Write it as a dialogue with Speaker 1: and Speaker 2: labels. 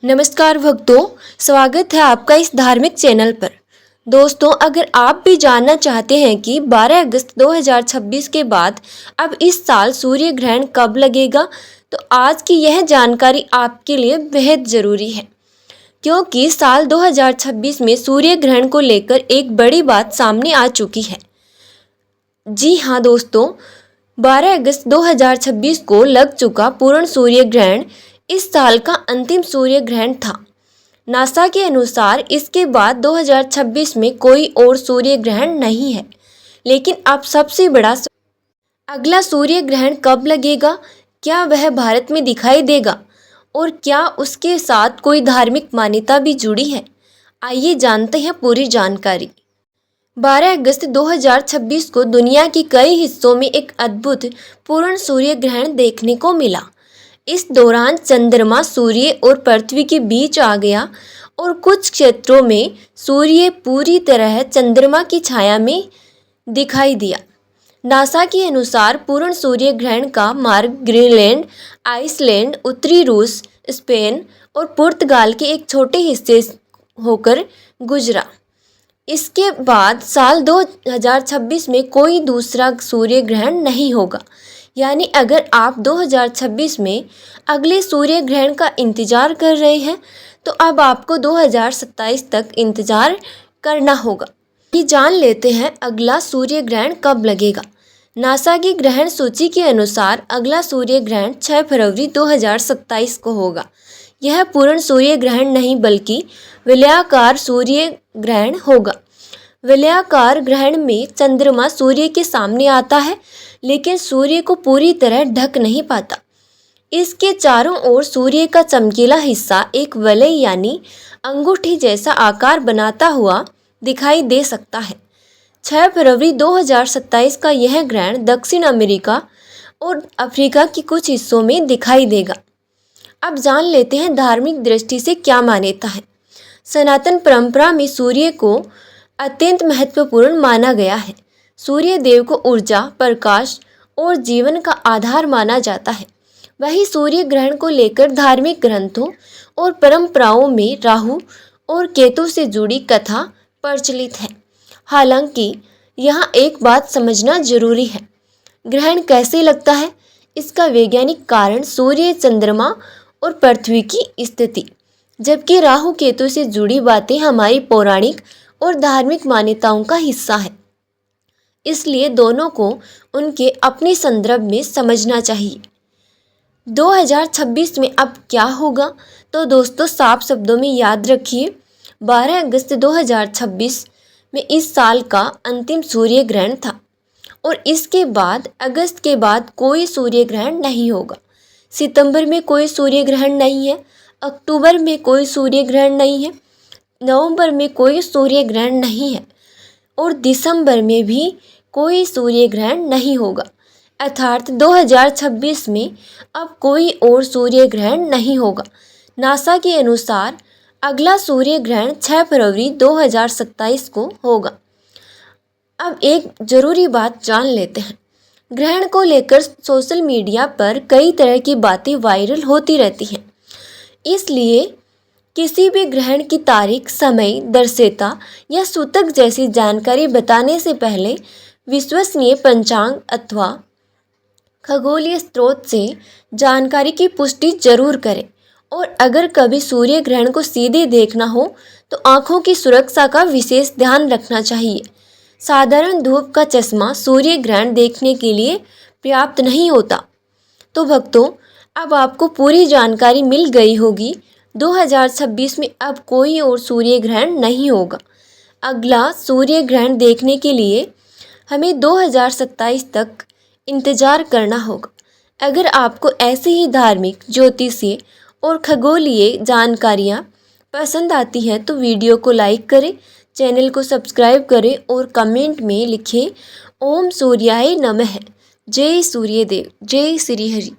Speaker 1: नमस्कार भक्तों, स्वागत है आपका इस धार्मिक चैनल पर। दोस्तों, अगर आप भी जानना चाहते हैं कि 12 अगस्त 2026 के बाद अब इस साल सूर्य ग्रहण कब लगेगा, तो आज की यह जानकारी आपके लिए बेहद ज़रूरी है, क्योंकि साल 2026 में सूर्य ग्रहण को लेकर एक बड़ी बात सामने आ चुकी है। जी हाँ दोस्तों, 12 अगस्त 2026 को लग चुका पूर्ण सूर्य ग्रहण इस साल का अंतिम सूर्य ग्रहण था। नासा के अनुसार इसके बाद 2026 में कोई और सूर्य ग्रहण नहीं है। लेकिन अब सबसे बड़ा अगला सूर्य ग्रहण कब लगेगा, क्या वह भारत में दिखाई देगा और क्या उसके साथ कोई धार्मिक मान्यता भी जुड़ी है? आइए जानते हैं पूरी जानकारी। 12 अगस्त 2026 को दुनिया के कई हिस्सों में एक अद्भुत पूर्ण सूर्य ग्रहण देखने को मिला। इस दौरान चंद्रमा सूर्य और पृथ्वी के बीच आ गया और कुछ क्षेत्रों में सूर्य पूरी तरह चंद्रमा की छाया में दिखाई दिया। नासा के अनुसार पूर्ण सूर्य ग्रहण का मार्ग ग्रीनलैंड, आइसलैंड, उत्तरी रूस, स्पेन और पुर्तगाल के एक छोटे हिस्से होकर गुजरा। इसके बाद साल 2026 में कोई दूसरा सूर्य ग्रहण नहीं होगा। यानी अगर आप 2026 में अगले सूर्य ग्रहण का इंतज़ार कर रहे हैं, तो अब आपको 2027 तक इंतज़ार करना होगा। ये जान लेते हैं अगला सूर्य ग्रहण कब लगेगा। नासा की ग्रहण सूची के अनुसार अगला सूर्य ग्रहण 6 फरवरी 2027 को होगा। यह पूर्ण सूर्य ग्रहण नहीं बल्कि वलयाकार सूर्य ग्रहण होगा। वलयाकार ग्रहण में चंद्रमा सूर्य के सामने आता है, लेकिन सूर्य को पूरी तरह ढक नहीं पाता। इसके चारों ओर सूर्य का चमकीला हिस्सा एक वलय यानी अंगूठी जैसा आकार बनाता हुआ दिखाई दे सकता है। 6 फरवरी 2027 का यह ग्रहण दक्षिण अमेरिका और अफ्रीका के कुछ हिस्सों में दिखाई देगा। अब जान लेते हैं धार्मिक दृष्टि से क्या मान्यता है। सनातन परंपरा में सूर्य को अत्यंत महत्वपूर्ण माना गया है। सूर्य देव को ऊर्जा, प्रकाश और जीवन का आधार माना जाता है। वहीं सूर्य ग्रहण को लेकर धार्मिक ग्रंथों और परंपराओं में राहु और केतु से जुड़ी कथा प्रचलित है। हालांकि यहाँ एक बात समझना जरूरी है, ग्रहण कैसे लगता है, इसका वैज्ञानिक कारण सूर्य, चंद्रमा और पृथ्वी की स्थिति, जबकि राहु केतु से जुड़ी बातें हमारी पौराणिक और धार्मिक मान्यताओं का हिस्सा है। इसलिए दोनों को उनके अपने संदर्भ में समझना चाहिए। 2026 में अब क्या होगा, तो दोस्तों साफ शब्दों में याद रखिए, 12 अगस्त 2026 में इस साल का अंतिम सूर्य ग्रहण था और इसके बाद अगस्त के बाद कोई सूर्य ग्रहण नहीं होगा। सितंबर में कोई सूर्य ग्रहण नहीं है, अक्टूबर में कोई सूर्य ग्रहण नहीं है, नवंबर में कोई सूर्य ग्रहण नहीं है और दिसंबर में भी कोई सूर्य ग्रहण नहीं होगा। अर्थात 2026 में अब कोई और सूर्य ग्रहण नहीं होगा। नासा के अनुसार अगला सूर्य ग्रहण 6 फरवरी 2027 को होगा। अब एक ज़रूरी बात जान लेते हैं। ग्रहण को लेकर सोशल मीडिया पर कई तरह की बातें वायरल होती रहती हैं। इसलिए किसी भी ग्रहण की तारीख, समय, दर्शयता या सूतक जैसी जानकारी बताने से पहले विश्वसनीय पंचांग अथवा खगोलीय स्रोत से जानकारी की पुष्टि जरूर करें। और अगर कभी सूर्य ग्रहण को सीधे देखना हो तो आँखों की सुरक्षा का विशेष ध्यान रखना चाहिए। साधारण धूप का चश्मा सूर्य ग्रहण देखने के लिए पर्याप्त नहीं होता। तो भक्तों, अब आपको पूरी जानकारी मिल गई होगी। 2026 में अब कोई और सूर्य ग्रहण नहीं होगा। अगला सूर्य ग्रहण देखने के लिए हमें 2027 तक इंतज़ार करना होगा। अगर आपको ऐसे ही धार्मिक, ज्योतिषीय और खगोलीय जानकारियाँ पसंद आती हैं तो वीडियो को लाइक करें, चैनल को सब्सक्राइब करें और कमेंट में लिखें ओम सूर्याय नमः। जय सूर्यदेव, जय श्री हरि।